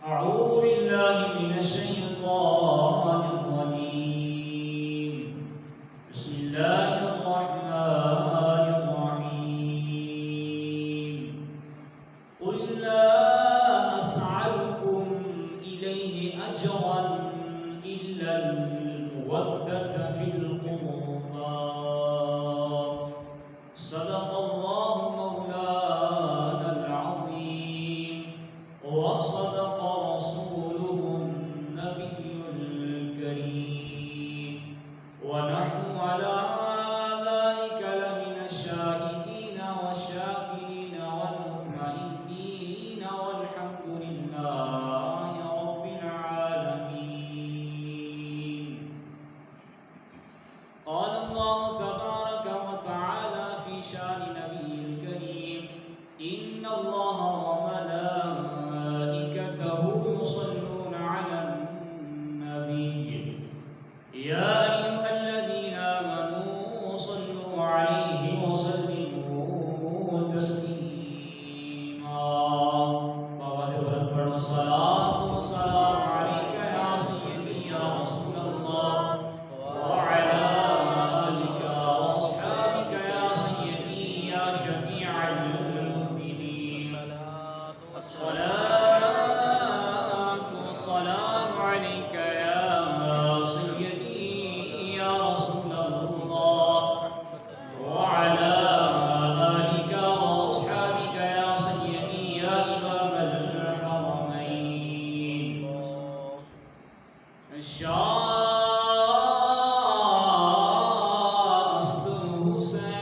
أعوذ بالله من الشيطان الرجيم. بسم الله الرحمن الرحيم. قل لا أسألكم إليه أجرا إلا المودة في القربى. صدق الله مولانا العظيم وصدق رسوله النبي الكريم ونحن على ذلك لمن الشاهدين والشاكرين والمطمئنين والحمد لله رب العالمين. قال الله تبارك وتعالى في شان نبيه الكريم: إن الله وملائكته يصلون على النبي يا أيها الذين آمنوا صلوا عليه وسلموا تسليما. والصلاة والسلام عليك يا سيدي يا رسول الله وعلى آلك وأصحابك يا سيدي يا شفيع المذنبين. الصلاة والسلام عليك يا سيدي يا رسول الله وعلى آلك وأصحابك يا سيدي يا إمام الحرمين. شاست حسین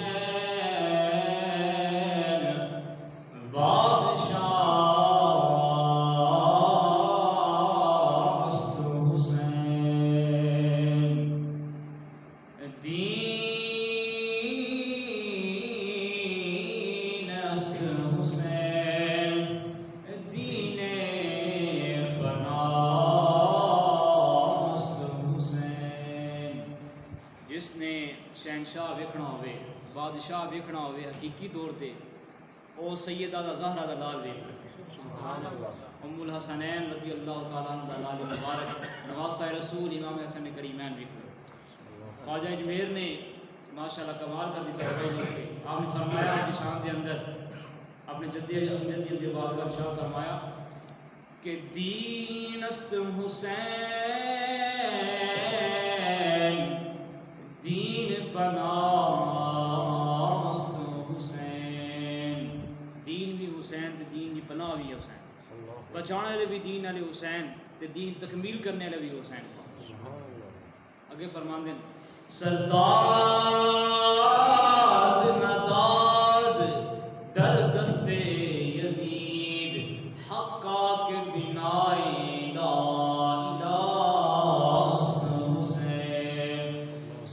بادشاست حسین دین است حسین دین پناست حسین. جس نے شہنشاہ ویکھنا ہوئے بادشاہ ویکھنا ہوئے حقیقی طور تے او سیدہ دا زہرہ دا لال ویکھ لے. ام الحسنین رضی اللہ تعالیٰ عنہ دا لال مبارک نواسہ رسول امام حسن کریمین ویکھ لے. خواجہ اجمیر نے ماشاءاللہ کمال کر دیتا ہے. آپ نے فرمایا اپنی شان کے اندر اپنے جدی اندر بارگاہ شاہ فرمایا کہ دین است حسین دین پناست حسین. دین بھی حسین تے دین دی پناہ بھی حسین. بچانے والے بھی دین والے حسین تے دین تکمیل کرنے والے بھی حسین. اگے فرماندے ہیں سرداد نداد در دست یزید حقا کے بنائے لا الہ است حسین.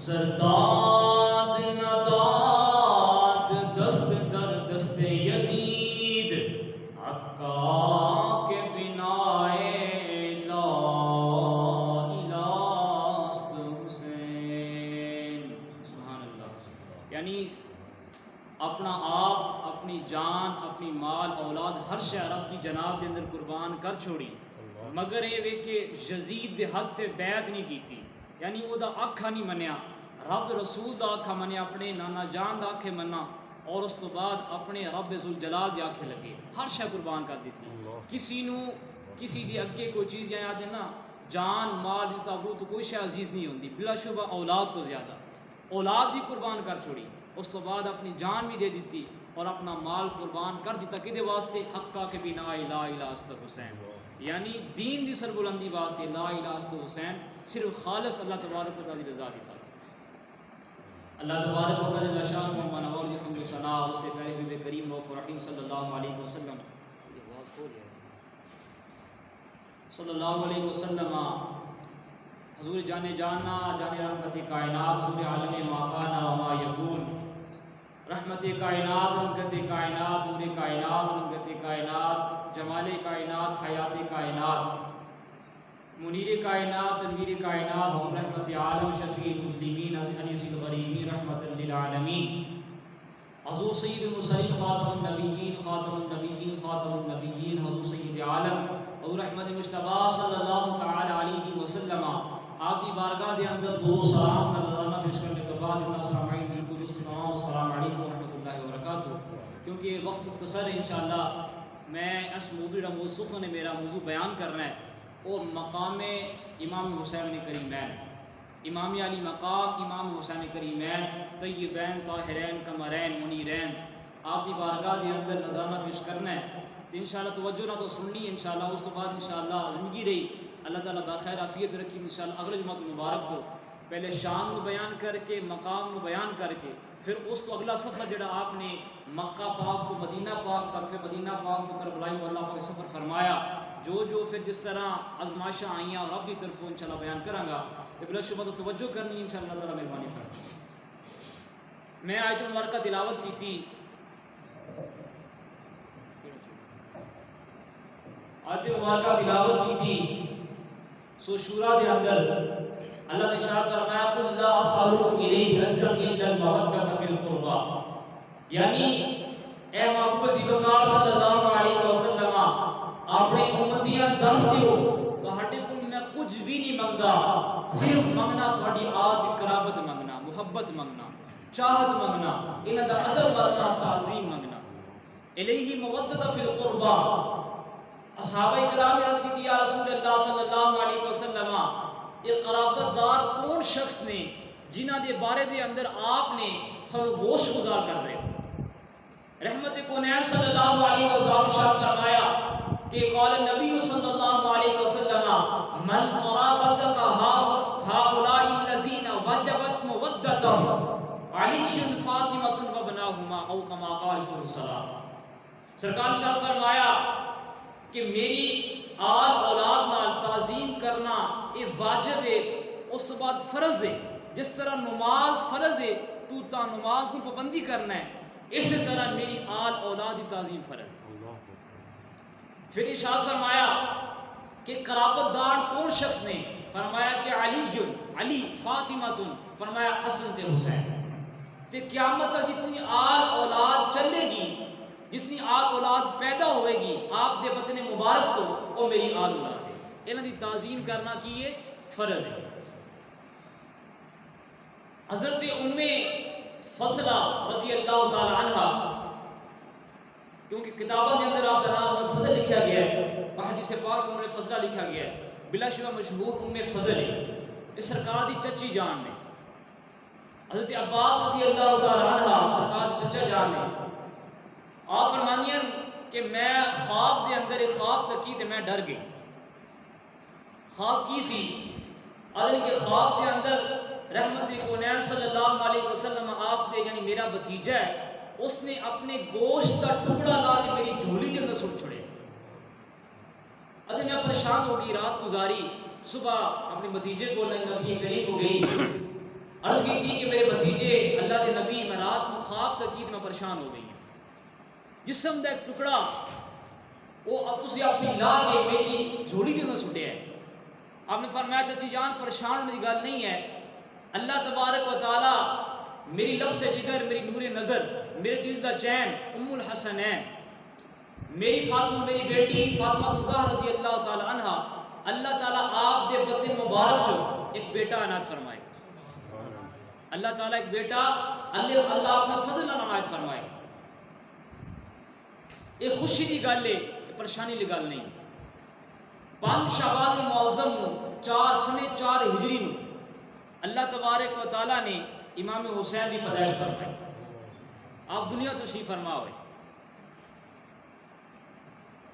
سرداد نداد دست در دست یزید حقا کے بنائے لا الہ است حسین. سبحان اللہ. یعنی اپنا آپ اپنی جان اپنی مال اولاد ہر شے رب کی جناب دے اندر قربان کر چھوڑی مگر یہ وے کہ یزید دے حق تے بیعت نہیں کیتی. یعنی وہ دا آکھا نہیں منیا رب رسول دا آکھا منیا اپنے نانا جان دا آکھے منا اور اس تو بعد اپنے رب ذوالجلال دے آکھے لگے ہر شے قربان کر دیتی. کسی نو کسی دی اگے کوئی چیز یاد ہے نا جان مال عزت آبرو تو کوئی شے عزیز نہیں ہوندی بلا شبہ اولاد تو زیادہ اولاد بھی قربان کر چھوڑی اس تو بعد اپنی جان بھی دے دیتی اور اپنا مال قربان کر دیتا کدے واسطے حقا کے بنا لا الہ است حسین. یعنی دین دی سربلندی واسطے لا الہ است حسین صرف خالص اللہ تبارک و تعالی کی رضا دی خاطر. اللہ تبارک و تعالی شان و منور حمد و ثنا اس سے پہلے حبیب کریم رؤوف رحیم صلی اللہ علیہ وسلم صلی اللہ علیہ وسلم حضور جان جانا جان رحمت کائنات حضور عالم ما کان و ما یکون رحمت کائنات رنگت کائنات نور کائنات رنگت کائنات جمال کائنات حیات کائنات منیر کائنات تنویر کائنات حضور رحمت عالم شفیع المسلمین انیس الغریبین رحمت للعالمین حضور سید المرسلین خاتم النبیین خاتم النبیین خاتم النبیین حضور سید عالم اور احمد مصطفیٰ صلی اللہ تعالی علیہ وسلم آپ کی بارگاہ دے اندر دو سلام کا نذرانہ پیش کرنے کے بعد سامعین بالکل تمام السلام علیکم ورحمۃ اللہ وبرکاتہ. کیونکہ وقت مختصر ہے انشاءاللہ میں اس موضوع نے میرا موضوع بیان کرنا ہے اور مقام امام حسین کریمین، امام علی مقام امام حسین کریمین طیبین طاہرین قمرین منیرین آپ کی بارگاہ دے اندر نذرانہ پیش کرنا ہے. تو انشاءاللہ توجہ نہ تو سننی انشاءاللہ، اس تو بعد انشاءاللہ زندگی رہی اللہ تعالیٰ بخیر عافیت رکھی انشاءاللہ. اگلے جمعہ مبارک کو پہلے شان کو بیان کر کے مقام کو بیان کر کے پھر اس تو اگلا سفر جڑا آپ نے مکہ پاک کو مدینہ پاک تک، پھر مدینہ پاک کو کربلا اللہ پاک سفر فرمایا، جو پھر جس طرح آزمائشاں آئیں اور رب کی طرفوں انشاءاللہ بیان کراں گا. بلا شبہ تو توجہ کرنی انشاءاللہ اللہ تعالیٰ مہربانی فرمائے. میں آیت مبارکہ تلاوت کی تھی، آیت مبارکہ تلاوت کی تھی سو شورا دے اندر اللہ نے ارشاد فرمایا قل لا اسالکم الیہ اجرا الا المودۃ فی القربى، یعنی اے محبوب جی وقار صلی اللہ علیہ وسلم اپنے امتیاں دس دیو تہاڈے کول میں کچھ بھی نہیں منگدا، صرف منگنا تہاڈی آل دی قرابت منگنا، محبت منگنا، چاہت منگنا، انہاں دا ادب منگنا، تعظیم منگنا. الیہ مودۃ فی القربى. اصحابہ کرام نے عرض کی تھی یا رسول اللہ صلی اللہ علیہ وسلم یہ قرابت دار کون شخص نے جنہ دے بارے دے اندر آپ نے سب گوشت گزار کر رہے ہو. رحمت کونین صلی اللہ علیہ وسلم شاہ فرمایا کہ قال النبی صلی اللہ علیہ وسلم من قرابتک هؤلاء الذین وجبت مودتهم علی فاطمۃ وابناہما او کما قال صلی اللہ علیہ وسلم. سرکار شاہ فرمایا کہ میری آل اولاد نال تعظیم کرنا یہ واجب ہے، اس تو بعد فرض ہے. جس طرح نماز فرض ہے تو تا نماز کی پابندی کرنا ہے، اسی طرح میری آل اولاد کی تعظیم فرض ہے. پھر ارشاد فرمایا کہ قرابت دار کون شخص نے؟ فرمایا کہ علی فاطمہ، فرمایا حسن تے حسین. تے قیامت تک جتنی آل اولاد چلے گی، جتنی آل اولاد پیدا ہوئے گی آپ دے بطن مبارک تو وہ میری آل اولاد ہے. انہاں دی تعظیم کرنا کی ہے فرض ہے. حضرت ام فضلہ رضی اللہ تعالی عنہ، کیونکہ کتابوں کے اندر آپ کا نام ام فضل لکھا گیا ہے، حدیث پاک میں ام فضلہ لکھا گیا ہے، بلا شبہ مشہور ام فضل ہے. اس سرکار دی چچی جان نے حضرت عباس رضی اللہ تعالی عنہ سرکار دی چچا جان نے آپ فرمانیاں کہ میں خواب دے اندر ایک خواب تکی تے میں ڈر گئی. خواب کی سی؟ ادن کے خواب دے اندر رحمت کونین صلی اللہ علیہ وسلم آپ دے یعنی میرا بھتیجا ہے، اس نے اپنے گوشت کا ٹکڑا لا کے میری جھولی کے اندر سٹ چھڑے. ادن میں پریشان ہو گئی، رات گزاری، صبح اپنے بھتیجے کو نبی کریم کو گئی، عرض کی تھی کہ میرے بھتیجے اللہ دے نبی میں رات کو خواب تکی میں پریشان ہو گئی، جسم دا ایک ٹکڑا وہ اب تسی اپنی لا کے میری جھولی دے میں سٹیا ہے. آپ نے فرمایا چچی جان پریشان ہونے کی گل نہیں ہے، اللہ تبارک و تعالی میری لخت جگر، میری نور نظر، میرے دل دا چین، ام الحسنین میری فاطمہ، میری بیٹی فاطمہ الزہرا رضی اللہ تعالی عنہ، اللہ تعالیٰ آپ دے بطن مبارک چو ایک بیٹا عنایت فرمائے. اللہ تعالیٰ ایک بیٹا اللہ اپنا فضل عنایت فرمائے. یہ خوشی کی گل ہے، یہ پریشانی کی گل نہیں. 5 شعبان المعظم نو 4 ہجری نو اللہ تبارک و تعالیٰ نے امام حسین کی پیدائش فرمائی. آپ دنیا تشریف فرما ہوئے.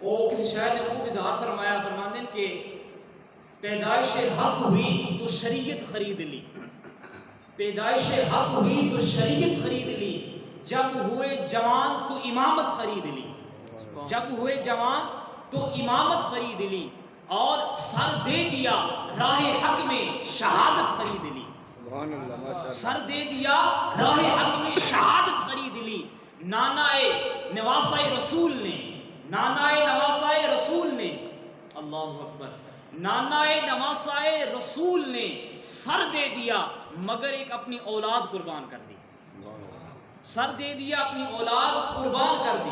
وہ کسی شاعر نے خوب اظہار فرمایا، فرماندن کہ پیدائش حق ہوئی تو شریعت خرید لی، پیدائش حق ہوئی تو شریعت خرید لی، جب ہوئے جوان تو امامت خرید لی، جب ہوئے جوان تو امامت خرید لی، اور سر دے دیا راہ حق میں شہادت خرید لی. سر دے دیا راہ حق میں شہادت خرید لی. نانائے نواسائے رسول نے، نانائے نواسائے رسول نے، اللہ اکبر، نانائے نواسائے رسول نے سر دے دیا مگر ایک اپنی اولاد قربان کر دی. سر دے دیا، اپنی اولاد قربان کر دی.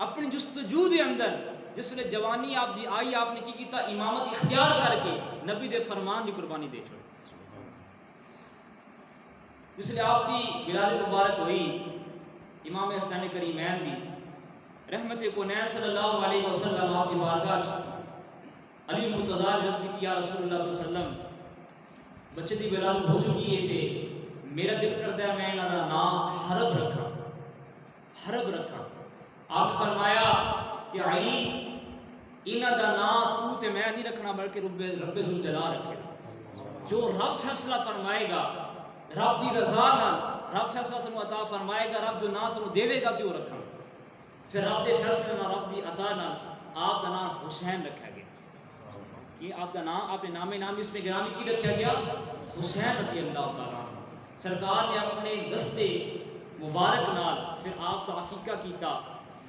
اپنی جستجو دے اندر جس نے جوانی آپ دی آئی آپ نے کی کیتا امامت اختیار کر کے نبی دے فرمان دی قربانی دے چھوڑی. جس نے آپ دی ولادت مبارک ہوئی امام حسین کریمین دی رحمت کونین صلی اللہ علیہ وسلم آپ دی بارگاہ علی مرتضیٰ نے عرض کی تھی یا رسول اللہ صلی اللہ علیہ وسلم بچے دی ولادت ہو چکی ہے تے میرا دل کرتا ہے میں انہاں دا نام حرب رکھا. حرب رکھا. آپ نے فرمایا کہ علی انہاں دا نام تو تے میں نہیں رکھنا بلکہ رب ذوالجلال رکھے. جو رب فیصلہ فرمائے گا رب دی رضا نال رب فیصلہ سنو عطا فرمائے گا رب جو نام سنو دے گا سی وہ رکھا. پھر رب دے فیصلے نال رب دی عطا نال آپ دا نام حسین رکھا گیا. کہ آپ کا نام آپ نے نام اس میں گرامی کی رکھا گیا حسین رضی اللہ تعالیٰ. سرکار نے اپنے دستے مبارک نال پھر آپ کا عقیقہ کیتا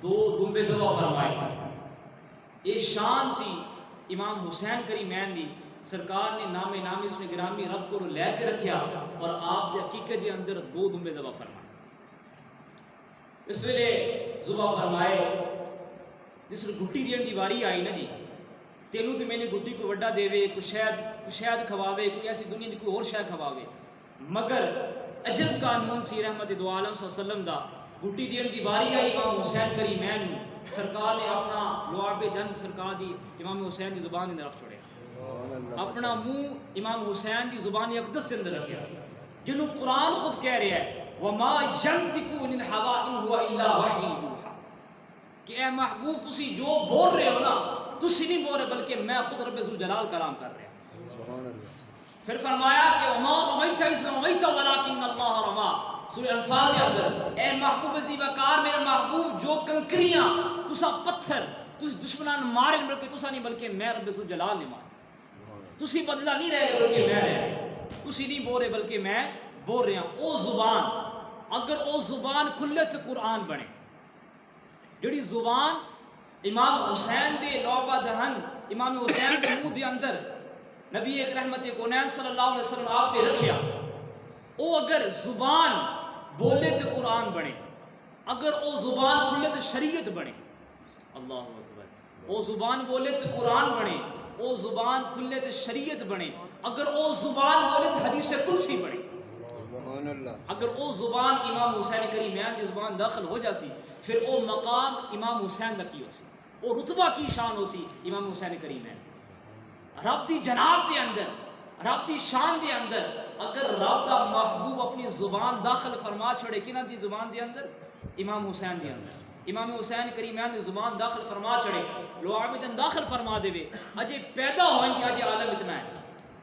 2 دمبے ذبح فرمائے. یہ شان سی امام حسین کریمین دی. سرکار نے نام اس میں گرامی رب کو لے کے رکھیا اور آپ کے عقیقے دے اندر 2 دمبے ذبح فرمائے. اس ویلے ذبح فرمائے جس نے گھٹی دین دی واری آئی نا جی تینوں تو میں نے گھٹی کو وڈا دے کوئی شہد کھواوے کوئی ایسی دنیا دی کوئی اور شہد کھواوے. مگر عجب قانون سی رحمت دو عالم صلی اللہ علیہ وسلم دا گھٹی دین دی واری آئی امام حسین کریمین سرکار نے اپنا لعاب دن سرکار دی امام حسین دی زبان اندر رکھ چھوڑے. اپنا منہ امام حسین دی زبان اقدس اندر رکھیا جنہوں قرآن خود کہہ رہا ہے وما ينطق عن الهوى ان هو الا وحی یوحی کہ اے محبوب تسی جو بول رہے ہو نا تسی نہیں بول رہے بلکہ میں خود رب ذوالجلال کلام کر رہا ہوں. سبحان اللہ. پھر فرمایا کہ وما رمیت اذ رمیت ولکن اللہ رمی. سورہ انفال کے اندر اے محبوب عزیز وقار میرے محبوب جو کنکریاں تسا پتھر تس دشمنان مارے بلکہ تسا نہیں بلکہ میں رب ذوالجلال نے مارے. تسی بدلہ نہیں رہے بلکہ میں رہ رہے. تسی نہیں بول رہے بلکہ میں بول رہا ہوں. او زبان اگر او زبان کھلے تو قرآن بنے. جڑی زبان امام حسین دے لعبہ دہن امام حسین دے منہ دے اندر نبی ایک رحمت کونین صلی اللہ علیہ وسلم آپ نے رکھیا او اگر زبان بولے تو قرآن بنے. اگر او زبان کھلے تو شریعت بنے. اللہ اکبر. او زبان بولے تو قرآن بنے. او زبان کھلے تو شریعت بنے. اگر او زبان بولے تو حدیث قدسی بنے. اگر او زبان امام حسین کریمین کی زبان داخل ہو جاسی پھر او مقام امام حسین دا کی ہو سی او رتبہ کی شان ہو سی امام حسین کریمین. رب دی جناب دے اندر رب دی شان دے اندر اگر رب دا محبوب اپنی زبان داخل فرما چھوڑے کنہ دی زبان دے اندر امام حسین دے اندر امام حسین کریمین دی زبان داخل فرما چھوڑے لعابدن داخل فرما دے وے اجے پیدا ہوئیں کہ اجے عالم اتنا ہے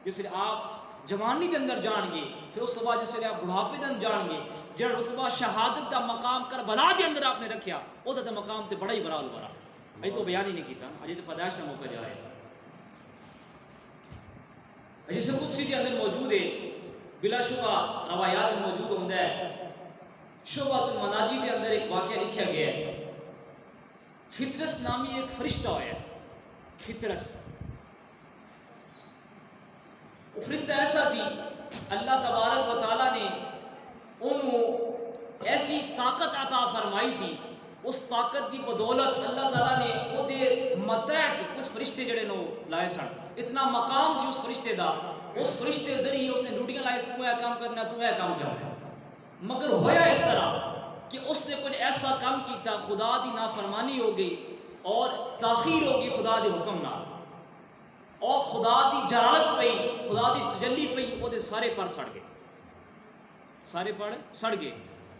جس لئے آپ جوانی دے اندر جان گے پھر اس بعد جس لئے آپ بڑھاپے دے اندر جان گے جڑ رتبہ شہادت دا مقام کربلا دے اندر آپ نے رکھیا او دا مقام تے بڑا ہی بڑا البرا. اجے تو بیان ہی نہیں کیتا اجے تو پیدائش کا موقع جا رہا ہے. حدیث قدسی دے اندر موجود ہے بلا شبہ روایات موجود ہوندا ہے. شعبۃ المناجی دے اندر ایک واقعہ لکھا گیا ہے. فطرس نامی ایک فرشتہ ہویا ہے. فطرس وہ فرشتہ ایسا سی اللہ تبارک و تعالیٰ نے انہوں ایسی طاقت عطا فرمائی سی. اس طاقت کی بدولت اللہ تعالیٰ نے وہ دے متحد کچھ فرشتے جڑے نو لائے سن. اتنا مقام سی اس فرشتے دا اس فرشتے ذریعے اس نے ڈیوٹیاں لائے تو اے کام کرنا تو اے کام کرنا. مگر ہویا اس طرح کہ اس نے کچھ ایسا کام کیتا خدا دی نافرمانی ہو گئی اور تاخیر ہو گئی خدا دے حکم نال اور خدا دی جلالت پئی خدا دی تجلی پئی وہ دے سارے پر سڑ گئے. سارے پر سڑ گئے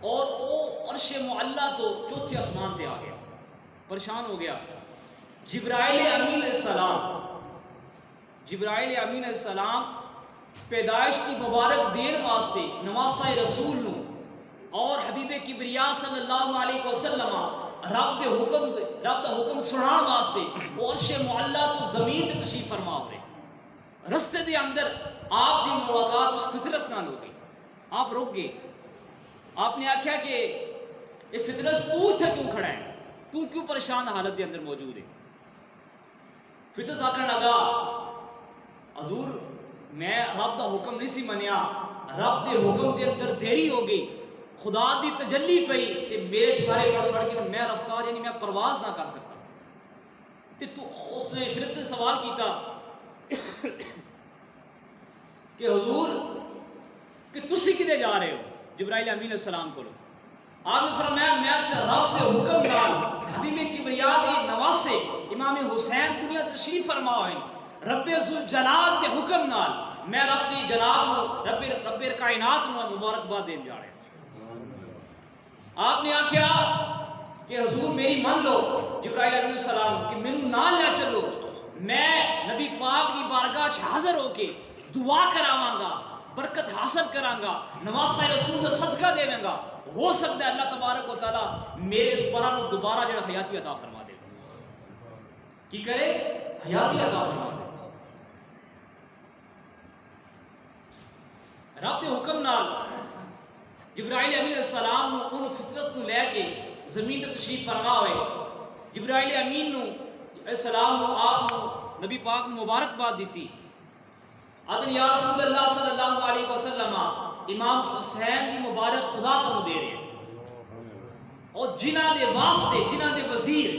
اور وہ عرش معلیٰ تو چوتھے آسمان تے آ گیا. پریشان ہو گیا. جبرائیل امین علیہ السلام جبرائیل امین علیہ السلام پیدائش کی مبارک دین واسطے نواسہ رسول نو اور حبیب کبریا صلی اللہ علیہ وسلم رب دا حکم سنان واسطے وہ عرش معلیٰ تو زمین تے تشریف فرما ہو رہے. رستے دے اندر آپ دی ملاقات اس فطرس نال ہو گئی. آپ رک گئے. آپ نے آکھیا کہ یہ فطرس تو اتھے کیوں کھڑا ہے تو کیوں پریشان حالت دے اندر موجود ہے. فطرس آکھنے لگا حضور میں رب دا حکم نہیں سی منیا رب دے حکم دے اندر دیری ہو گئی خدا دی تجلی پئی تے میرے سارے پر سڑ کے میں رفتار یعنی میں پرواز نہ کر سکتا. تو اس نے پھر سے سوال کیتا کہ حضور کہ تسی کدے جا رہے ہو؟ جبرائیل امین علیہ السلام کو آپ نے فرمایا میں رب دے حکم نال حبیب کبریا دے نواسے امام حسین دنیا تشریف فرما ہوئے رب ذوالجلال دے حکم نال میں رب دی جناب نو رب کائنات نو مبارکباد دین جا رہے ہیں۔ آپ نے آکھیا کہ حضور میری من لو جبرائیل علیہ السلام کہ مینوں نال لے چلو، میں نبی پاک دی بارگاہ وچ حاضر ہو کے دعا کراواں گا، برکت حاصل کراں گا، نواسہ رسول دا صدقہ دیواں گا، ہو سکتا ہے اللہ تبارک و تعالی میرے اس پرا نو دوبارہ جڑا حیاتی عطا فرما دے۔ کی کرے؟ حیاتی عطا فرما دے۔ رب دے حکم نال جبرائیل امین علیہ السلام نو ان فطرت نو لے کے زمین تے تشریف فرما ہوئے۔ جبرائیل امین نو علیہ السلام نو آپ نو نبی پاک نو مبارکباد دیتی۔ آدن یا رسول اللہ صلی اللہ علیہ وسلم امام حسین دی مبارک خدا تو دے رہے ہیں، اور جنہ دے واسطے جنہ دے وزیر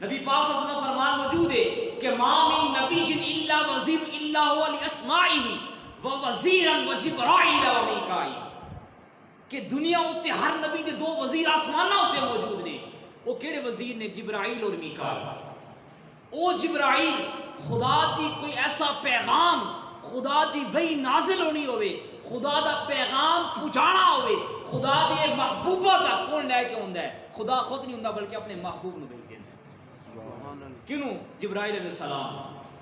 نبی پاک صلی اللہ علیہ وسلم فرمان موجود ہے کہ ما من نبی الا وزیر الا هو لاسماعه ووزیرا وجبرائیل ومیکائیل، کہ دنیا ہوتے ہر نبی دے دو وزیر آسمانہ ہوتے موجود نے، وہ کیڑے وزیر نے؟ جبرائیل اور میکائیل۔ او جبرائیل خدا دی کوئی ایسا پیغام، خدا دی وحی نازل ہونی ہوئے، خدا دا پیغام پہنچانا ہوئے، خدا دے محبوبہ دا کون لے کے ہوندا ہے؟ خدا خود نہیں ہوندا بلکہ اپنے محبوب نو بھیج دیندا ہے۔ کیوں؟ جبرائیل علیہ السلام۔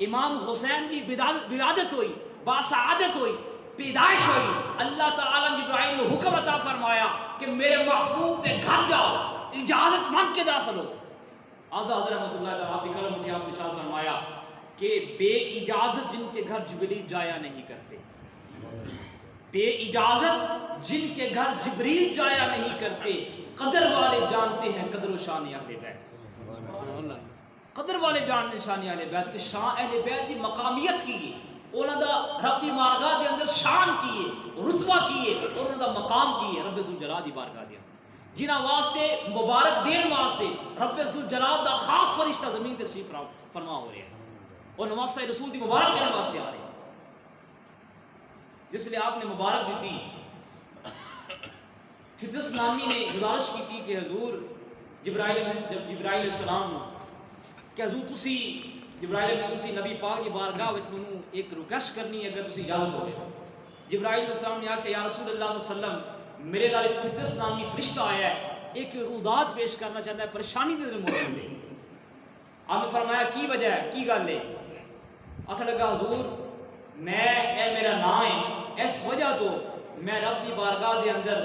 امام حسین کی ولادت ہوئی، باسعادت ہوئی، پیدائش ہوئی، اللہ تعالیٰ نے جبرائیل کو حکم عطا فرمایا کہ میرے محبوب دے گھر جاؤ، اجازت مانگ کے داخل ہو۔ حضرت رحمۃ اللہ تعالیٰ آپ کلم میں آپ نے ارشاد فرمایا کہ بے اجازت جن کے گھر جبریل جایا نہیں کرتے، بے اجازت جن کے گھر جبریل جایا نہیں کرتے، قدر والے جانتے ہیں قدر و شان اہل بیت، قدر والے جانتے ہیں شان اہل بیت کہ شان اہل بیت دی مقامیت کی ہے، انہوں دا رب دی بارگاہ دے اندر شان کی ہے، رتبہ کی ہے، اور انہوں دا مقام کی ہے رب ذوالجلال دی بارگاہ دے اندر، جنہ واسطے مبارک دین واسطے رب ذوالجلال دا خاص فرشتہ زمین تے تشریف فرما ہو رہے ہیں، اور نواسہ رسول دی مبارک دینے واسطے آ رہے ہیں۔ جس لئے آپ نے مبارک دیتی، فطرس نامی نے گزارش کی تھی کہ حضور جبرائیل علیہ السلام کہ حضور تسی جبرائیل میں تسی نبی پاک کی بارگاہ وچ منوں ایک ریکویسٹ کرنی ہے اگر تسی اجازت ہوئے۔ جبرائیل علیہ السلام نے آکھا یا رسول اللہ صلی اللہ علیہ وسلم میرے نال ایک فطرس نامی فرشتہ آیا ہے، ایک رودات پیش کرنا چاہتا ہے، پریشانی دے موجود ہے۔ آپ نے فرمایا کی وجہ ہے، کی گل ہے؟ آکھنے لگا حضور میں اے میرا نام ہے، اس وجہ تو میں رب دی بارگاہ دے اندر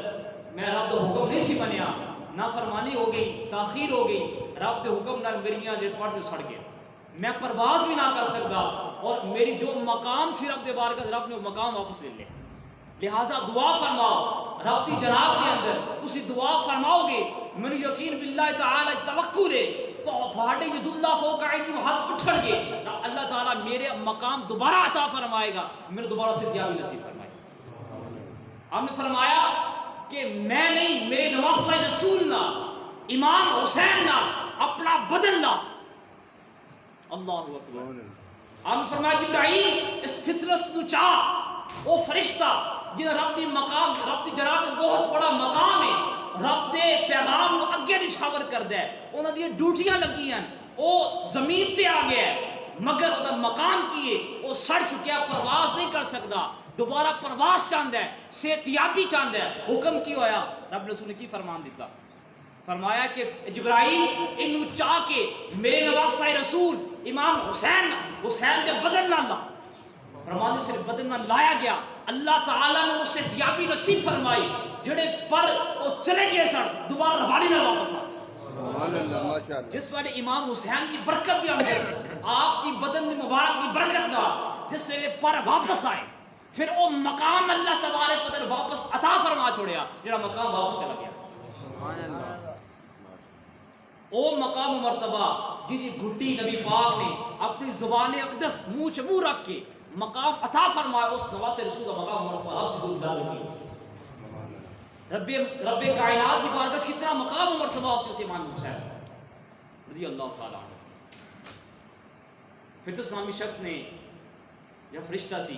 میں رب دا حکم نہیں سی بنیا، نافرمانی ہو گئی، تاخیر ہو گئی، رب دے حکم نال میریاں پڑھ میں سڑ گیا، میں پرواز بھی نہ کر سکتا، اور میری جو مقام سی رب دے بارگاہ رب نے وہ مقام واپس لے لے، لہٰذا دعا فرماؤ رب دی جناب کے اندر، اسی دعا فرماؤ گے میں یقین باللہ تعالی توکل ہے تو تھوڑے ید اللہ فوق ایدیہم ہاتھ اٹھن گے، اللہ تعالیٰ میرے مقام دوبارہ عطا فرمائے گا، میرے دوبارہ صدیابی نصیب فرمائے گا۔ آپ نے فرمایا کہ میں نہیں، میرے نواسہ رسول نہ امام حسین نہ اپنا بدن نہ، اللہ اکبر۔ آپ نے فرمایا جبرائیل اس فطرس تو چاہ وہ فرشتہ جنہیں رب دی مقام، رب دی جناب بہت بڑا مقام ہے، رب دے پیغام نو اگے نشاور کردا ہے، انہاں دی ڈیوٹیاں لگی ہیں، او زمین تے آ گیا ہے مگر او دا مقام کی ہے، او سڑ چکیا، پرواز نہیں کر سکتا، دوبارہ پرواز چاہتا ہے، صحتیابی چاہتا ہے۔ حکم کی ہویا؟ رب رسول نے کی فرمان دیتا؟ فرمایا کہ جبرائیل انہوں چاہ کے میرے نواسہ رسول امام حسین دے بدن نہ لا، فرمانے سے بدن نہ لایا گیا، اللہ تعالیٰ نے اسے دیابی نصیب فرمائی، جڑے پر وہ چلے گئے سن دوبارہ روالی نہ واپس آ، جس والے امام حسین کی برکت دے اندر آپ کی بدن دی مبارک دی برکت دا جس سے پر واپس آئے، پھر وہ مقام اللہ تبارک و تعالیٰ واپس عطا فرما چھوڑیا، جڑا مقام واپس چلا گیا، او مقام مرتبہ جی گھٹی نبی پاک نے اپنی زبان اقدس منہ چ منہ رکھ کے مقام عطا فرمایا، اس نواسہ رسول کا مقام مرتبہ رب کائنات کی بارگاہ کتنا مقام مرتبہ اس امام حسین رضی اللہ تعالیٰ عنہ۔ فطرت نامی شخص نے یا فرشتہ سی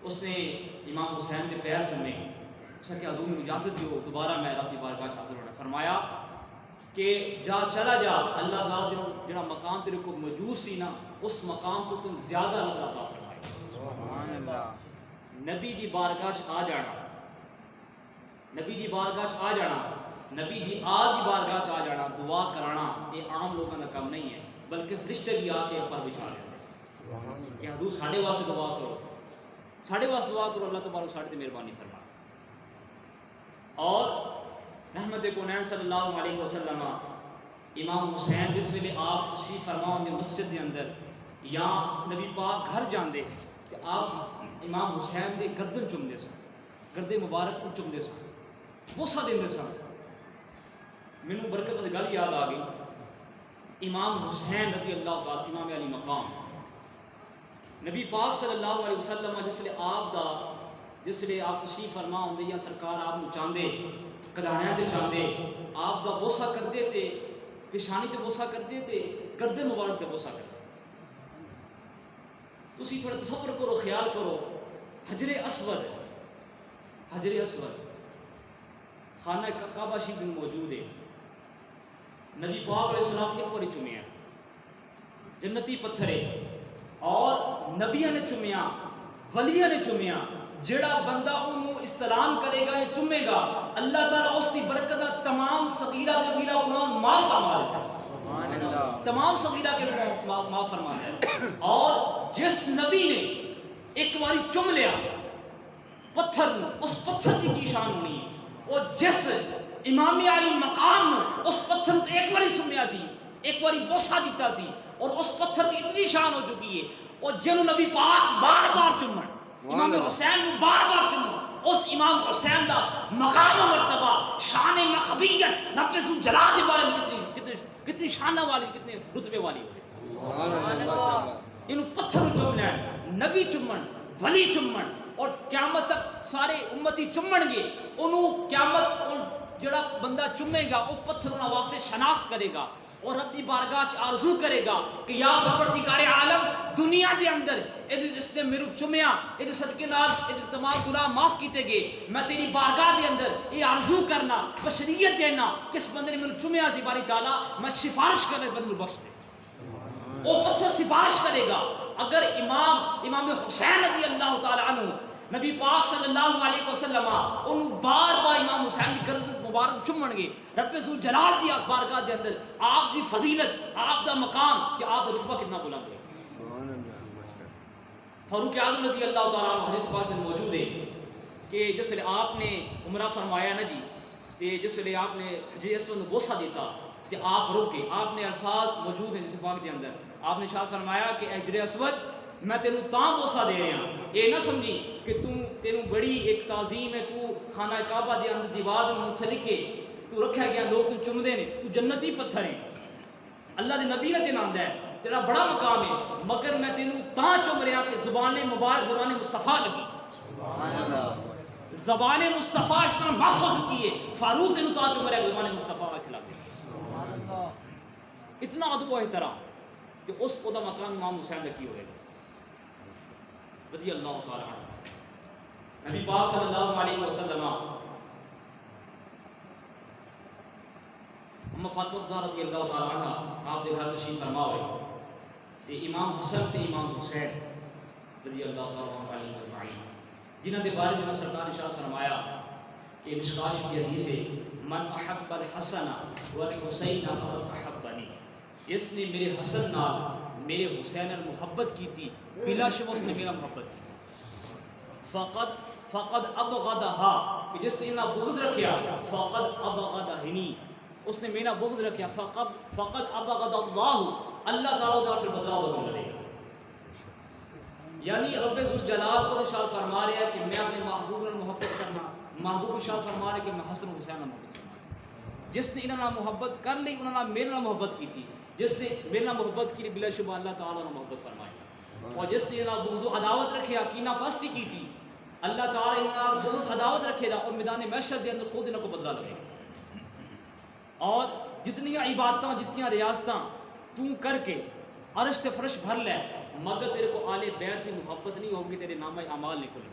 اس نے امام حسین کے پیر چومے، اس نے کہ حضور اجازت دیو دوبارہ میں رب دی بارگاہ حاضر ہونا. فرمایا کہ جا چلا جا، اللہ تعالیٰ جڑا مقام تیرے کو موجود سی نا اس مقام تو تم زیادہ اللہ عطا فرمائے. سبحان اللہ. نبی دی بارگاہ آ جانا، نبی دی بارگاہ آ جانا، نبی دی آل دی بارگاہ آ جانا، دعا کرانا، یہ عام لوگوں کا کام نہیں ہے، بلکہ فرشتے بھی آ کے پر بچھا رہے کہ حضور ساڑھے واسطے دعا کرو، ساڑھے واسطے دعا کرو، اللہ تبارک ساڑھے مہربانی فرما. اور رحمت کونین صلی اللہ علیہ وسلم امام حسین جس ویلے آپ تشریف فرما ہوں مسجد کے اندر یا نبی پاک گھر جاندے کہ آپ امام حسین دے گردن چومدے سن، گردے مبارک کو چومدے سن، بوسہ دیندے سن. مینوں برکت سے گل یاد آ گئی، امام حسین رضی اللہ تعالیٰ امام علی مقام نبی پاک صلی اللہ علیہ وسلم جس لئے آپ تشریف فرما ہوندے یا سرکار آپ نو چاندے کداریاں تے چاندے آپ دا بوسہ کردے تے پیشانی تے بوسہ کردے تے گردے مبارک تے بوسہ کردے. تسی تھوڑا تصور کرو، خیال کرو، حجر اسود، حجر اسود خانہ کعبہ شریف میں موجود ہے. نبی پاک علیہ السلام ایک باری چومیا، جنتی پتھر ہے، اور نبیوں نے چومیا، ولیوں نے چومیا. جڑا بندہ انہوں استلام کرے گا یا چومے گا اللہ تعالیٰ اس کی برکت تمام صغیرہ کبیرہ گناہ معاف فرما دیتا ہے، تمام صغیرہ کے معاف فرما دیتا ہے. اور جس نبی نے ایک باری چوم لیا پتھر نو، اس پتھر کی شان ہونی ہے. اور جس امام علی مقام نو اس پتھر تے ایک باری سنیا سی، ایک باری بوسہ دیتا سی، اور اس پتھر کی اتنی شان ہو چکی ہے. اور جنہوں نبی پاک بار بار چومن، امام حسین نو بار بار چومن، اس امام حسین دا مقام و مرتبہ شان مخبیت رب سو جلال دے بارے میں کتنی شانہ والی، کتنے رتبے والی ہوئے. انہوں پتھر چوم لین، نبی چومن، ولی چومن، اور قیامت تک سارے امتی چومن گے. انہوں قیامت جڑا بندہ چومے گا وہ پتھر انہوں واسطے شناخت کرے گا اور رب دی بارگاہ آرزو کرے گا کہ یا پروردگار عالم دنیا دے اندر اس نے میرے چومیا، یہ صدقے نال یہ تمام گناہ معاف کیتے گئے. میں تیری بارگاہ دے اندر یہ آرزو کرنا، بشریت دینا، کس بندے نے میرے چومیا سی باری تعالیٰ میں سفارش کرنے بندے بخش دے. وہ پتھر سفارش کرے گا. اگر امام حسین رضی اللہ تعالیٰ عنہ نبی پاک صلی اللہ علیہ وسلم انہوں بار بار امام حسین کی گردن مبارک چومن گے، رب سو جلال دی بارگاہ دے اندر آپ دی فضیلت، آپ دا مقام کہ آپ دا رتبہ کتنا بلند ہے. فاروق اعظم رضی اللہ تعالیٰ عنہ حدیث پاک میں موجود ہے کہ جس ویلے آپ نے عمرہ فرمایا نا جی، تے جس ویلے آپ نے حجر اسود نو بوسہ دیتا تے آپ رک کے آپ نے الفاظ موجود ہیں جس پاک دے اندر آپ نے ارشاد فرمایا کہ حجر اسود میں تینوں تاں بوسہ دے رہا ہوں، یہ نہ سمجھی کہ تینوں بڑی ایک تعظیم ہے، تو خانہ کعبہ دے اندر دیوار میں منسلک ہے، تو رکھا گیا لوگ تو چمدے نے، تو جنتی پتھر ہیں، اللہ دے نبی نے تینا آندا ہے، تیرا بڑا مقام ہے، مگر میں تینوں تاں چم رہا کہ زبان مبارک زبان مصطفیٰ لگی. زبان مصطفیٰ اس طرح مس ہو چکی ہے، فاروق تینوں تاں چم رہا کہ زبان مصطفیٰ کے خلاف. اتنا ادب و احترام کہ اس کو دا مقام امام حسین رکھی ہوئے رضی اللہ تعالیٰ عنہ. نبی پاک صلی اللہ علیہ وسلم اما فاطمہ زہرا رضی اللہ تعالیٰ عنہ آپ دے گھر تشریف فرما ہوئے تے امام حسن تے امام حسین رضی اللہ تعالیٰ عنہ جنہاں دے بارے میں سرکار ارشاد فرمایا کہ مشکاش کی حدیث ہے من احب الحسن والحسین فقد احبنی، جس نے میرے حسن نال میرے حسین محبت کی تھی بلا شبہ اس نے میرا محبت کی. فقد ابغضها کہ جس نے انہاں بغض رکھیا فقد ابغضنی اس نے میرا بغض رکھیا. فقد ابغض اللہ اللہ تعالیٰ دا پھر بدلا دو ملے گا. یعنی رب ذوالجلال خود ارشاد فرما رہا ہے کہ میں اپنے محبوب نے محبت کرنا، محبوب ارشاد فرما رہا ہے کہ میں حسن حسین محبت کرنا. جس نے انہاں محبت کر لی انہاں میرے نال محبت کی تھی، جس نے میرے نال محبت کی بلا شبہ اللہ تعالیٰ نے محبت فرمائی. اور جس نے انہاں بغض و عداوت رکھیا کینہ پستی کی تھی اللہ تعالیٰ انہاں بغض عداوت رکھے گا اور میدان محشر دے اندر خود انہاں کو بدلا لگے گا. اور جتنی عبادتاں جتنی ریاستاں تو کر کے عرش تے فرش بھر لے مگر تیرے کو آل بیت دی محبت نہیں ہوگی تیرے نامہ اعمال نہیں کھلے.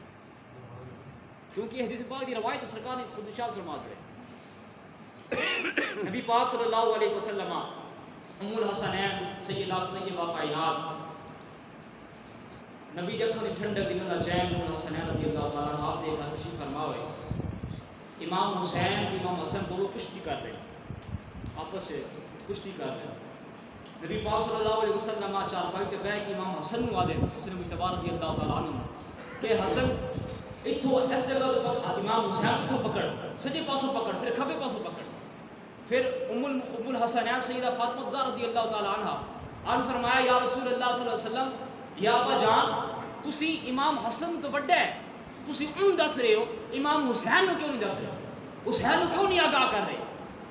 کیونکہ حدیث پاک دی روایت سرکار نے خود ارشاد فرما دے نبی پاک صلی اللہ علیہ وسلم ام الحسنین سیدہ طیبہ کائنات نبی دی اکھاں دی ٹھنڈک دی نظر چین ام الحسنین رضی اللہ تعالیٰ عنہ آپ دے گھر تشریف فرما ہوئے. امام حسین امام حسن دونوں کشتی کر رہے آپس سے کشتی کر رہے. نبی پاک صلی اللہ علیہ وسلم چارپائی تے بیٹھ کے امام حسن نو آدے حسن مجتبی رضی اللہ تعالیٰ عنہ کہ حسن اتھو اس جگہ امام حسین اتھو پکڑ سجے پاسوں پکڑ پھر کھبے پاسوں پکڑ. پھر ام الحسنین سیدہ فاطمہ زہرا رضی اللہ تعالیٰ عنہ آپ نے فرمایا یا رسول اللہ صلی اللہ علیہ وسلم یا ابا جان تسی امام حسن تو بڑا ہے تسی ان دس رہے ہو امام حسین کو کیوں نہیں دس رہے حسین کو کیوں نہیں آگاہ کر رہے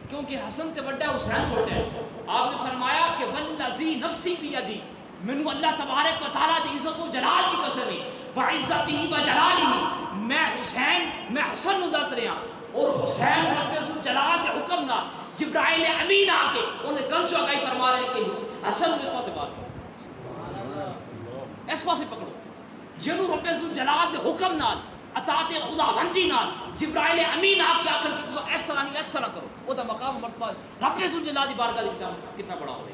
کیونکہ حسن تو بڑا ہے حسین چھوٹا ہے. آپ نے فرمایا کہ والذی نفسی بیدی منو اللہ تبارک و تعالیٰ دی عزت و جلال کی قسم ہے وعزتہ و جلالہ میں حسین میں حسن نو دس رہا اور حسین رب جلال دے حکم نہ جبرائیل امین آ کے انہیں کنچو آگاہی فرما رہے ہیں کہ حسن اس پاس سے بات کرو اس پاس سے پکڑو جنو رب جلال دے حکم نال اطاعت خدا بندی نال جبرائیل امین آ کے آخر کہ تسا اس طرح نہیں اس طرح کرو وہ دا مقام مرتبہ رب جلال دی بارگاہ دی کتنا بڑا ہوئے.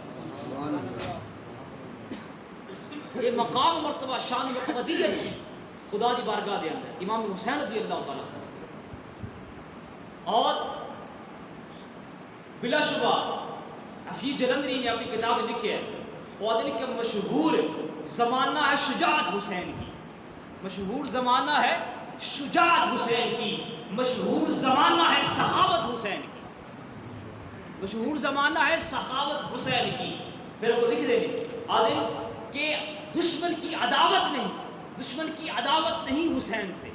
یہ مقام مرتبہ شان مقدیت تھی خدا دی بارگاہ دے اندر امام حسین رضی اللہ تعالیٰ. اور بلا شبہ حفیظ جلندری نے اپنی کتاب میں لکھی ہے وہ آدمی کہ مشہور زمانہ ہے شجاعت حسین کی مشہور زمانہ ہے شجاعت حسین کی مشہور زمانہ ہے سخاوت حسین کی مشہور زمانہ ہے سخاوت حسین کی. پھر وہ لکھ دیں گے آدم کہ دشمن کی عداوت نہیں حسین سے.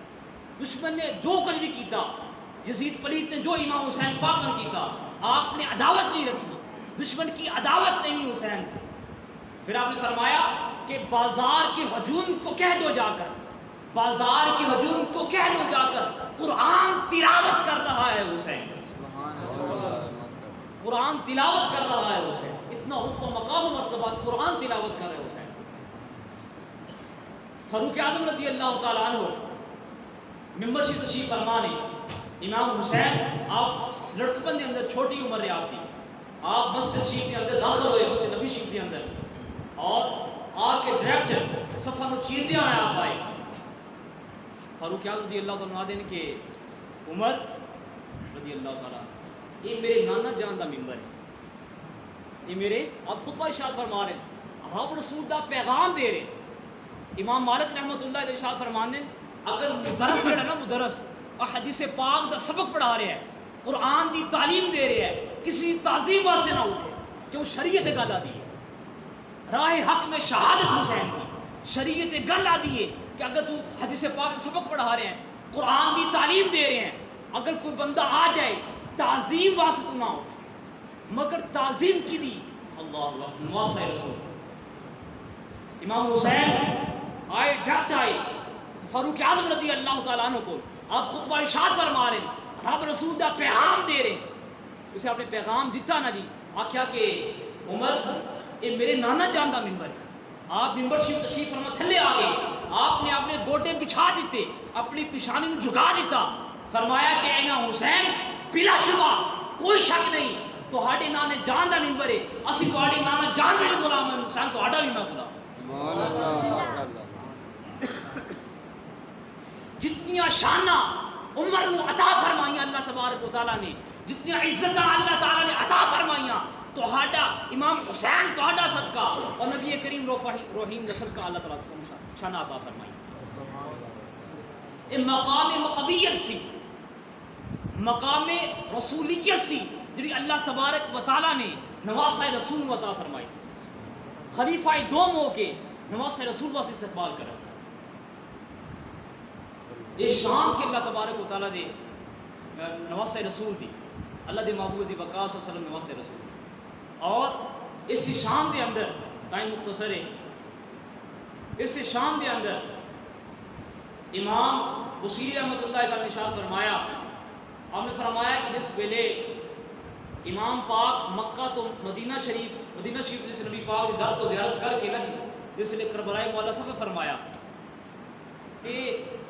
دشمن نے جو کچھ بھی کیتا یزید پلیت نے جو امام حسین پاک نے کیتا آپ نے عداوت نہیں رکھی دشمن کی عداوت نہیں حسین سے. پھر آپ نے فرمایا کہ بازار کے ہجوم کو کہہ دو جا کر قرآن تلاوت کر رہا ہے حسین اتنا رتبہ مقام و مرتبہ قرآن تلاوت کر رہے حسین. فاروق اعظم رضی اللہ تعالیٰ عنہ ممبر سے تشریف فرمانے امام حسین آپ لڑکپن دے اندر چھوٹی عمر ہے آپ مسجد شریف دے اندر داخل ہوئے مسجد نبی شریف دے اندر اور آ کے ڈائریکٹر صفحہ نو چیردیاں آئے آپ آئے. فاروق اعظم رضی اللہ تعالیٰ عنہ کہ عمر رضی اللہ تعالیٰ یہ میرے نانا جان دا ممبر ہے یہ میرے آپ خطبہ ارشاد فرما رہے ہیں آپ رسول دا پیغام دے رہے. امام مالک رحمۃ اللہ علیہ ارشاد فرمانے اگر مدرس ہے نا مدرس اور حدیث پاک دا سبق پڑھا رہے ہیں قرآن دی تعلیم دے رہے ہیں کسی تعظیم واسطے نہ اٹھے کہ وہ شریعت گل آ دی ہے راہ حق میں شہادت حسین کی شریعت گل آ دی ہے کہ اگر تو حدیث پاک سبق پڑھا رہے ہیں قرآن دی تعلیم دے رہے ہیں اگر کوئی بندہ آ جائے تعظیم واسطے نہ ہو مگر تعظیم کی دی اللہ مواسع رسول. امام حسین آئے ڈاکٹ آئے فاروق اعظم رضی اللہ تعالیٰ عنہ کو آپ خطبہ ارشاد فرما رہے ہیں رب رسول دا پیغام دے رہے ہیں اسے آپ نے پیغام دیتا نا جی آخیا کہ عمر یہ میرے نانا جان دا ممبر ہے آپ ممبر شریف تشریف فرما تھلے آ گئے آپ نے اپنے گوٹے بچھا دیتے اپنی پیشانی میں جھکا دیتا فرمایا کہ امام حسین بلا شبہ کوئی شک نہیں تہاڈے نانے جان دا ممبر ہے اسی تہاڈے نانا جان دے غلام ہیں حسین تہاڈا بھی میں غلام. جتنی شانہ عمر کو عطا فرمائیاں اللہ تبارک و تعالیٰ نے جتنی عزت اللہ تعالیٰ نے عطا فرمائیاں تہاڈا امام حسین تہاڈا صدقہ اور نبی کریم رحیم نسل کا اللہ تعالیٰ شانہ عطا فرمائی. یہ مقام مقبیت سی مقام رسولیت سی جڑی اللہ تبارک و تعالیٰ نے نواسہ رسول عطا فرمائی. خلیفہ دوم ہو کے نواسہ رسول واسطے استقبال کرا یہ شان سے اللہ تبارک و تعالیٰ دے نواسہ رسول دی اللہ دے محبوب بقا صلی اللہ علیہ وسلم نواسہ رسول دی. اور اس شان دے اندر ٹائم مختصر ہے اس شان دے اندر امام بصیری رحمۃ اللہ تعالیٰ نے ارشاد فرمایا آپ نے فرمایا کہ جس ویلے امام پاک مکہ تو مدینہ شریف مدینہ شریف جس نبی پاک کی در تو زیارت کر کے نا جس نے کربلائے معلیٰ سفر فرمایا کہ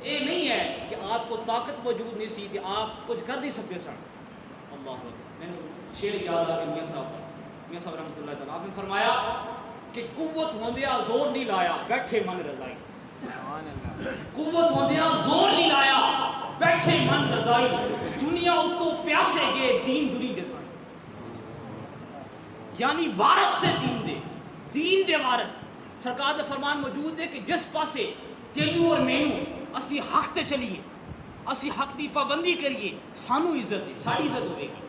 یہ نہیں ہے کہ آپ کو طاقت موجود نہیں سی کہ آپ کچھ کر نہیں سکتے سن. اللہ اکبر. میں نے شعر یاد آ کے میاں صاحب رحمۃ اللہ تعالیٰ آپ نے فرمایا کہ قوت ہوندیا زور نہیں لایا بیٹھے من رضائی. قوت ہوندیا زور نہیں لایا بیٹھے من رضائی. دنیا اتوں پیاسے گئے دین دنی دے سن. یعنی وارث سے دین دے وارث. سرکار دا فرمان موجود ہے کہ جس پاسے تینوں اور مینوں اسی حق تے چلیے اسی حق دی پابندی کریے سانو عزت ہے ساڑی عزت ہوئے گی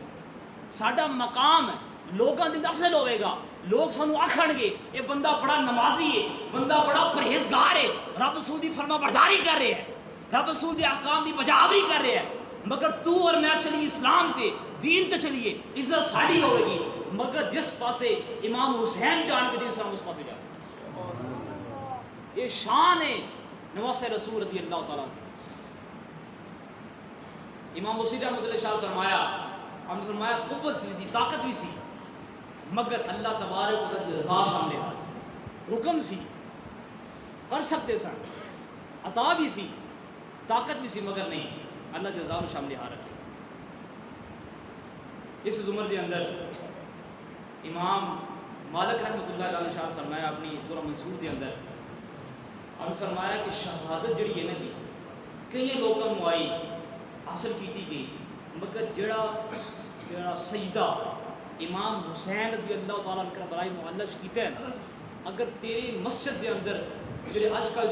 ساڑا مقام ہے لوگاں دی افضل ہوئے گا. لوگ سانو آکھن گے یہ بندہ بڑا نمازی ہے بندہ بڑا پرہیزگار ہے رب رسول دی فرما برداری کر رہے ہیں رب رسول دی احکام دی بجاوری کر رہے ہیں. مگر تو اور میں چلیے اسلام تے دین تے چلیے عزت ساڑی ہوئے گی. مگر جس پاسے امام حسین جان کے دین اسلام اس پاسے جائے. یہ شان ہے نواس رسول رضی اللہ تعالیٰ. امام حسین رحمۃ اللہ شاہ فرمایا ہم نے فرمایا قوت سی طاقت بھی سی مگر اللہ تبارک و تعالی رضا شامل ہے. حکم سی کر سکتے سن عطا بھی سی طاقت بھی سی مگر نہیں اللہ کے رضا شامل ہا رکھے. اس زمر کے اندر امام مالک رحمۃ اللہ تعالی شاہ فرمایا اپنی پورا منصور کے اندر ہم فرمایا کہ شہادت جڑی ہے نا جی کئی لوگوں کو آئی حاصل کیتی گئی مگر جڑا سجدہ امام حسین رضی اللہ تعالیٰ عنہ برائے معلش کیتا ہے نا اگر تیری مسجد کے اندر جڑے آج کل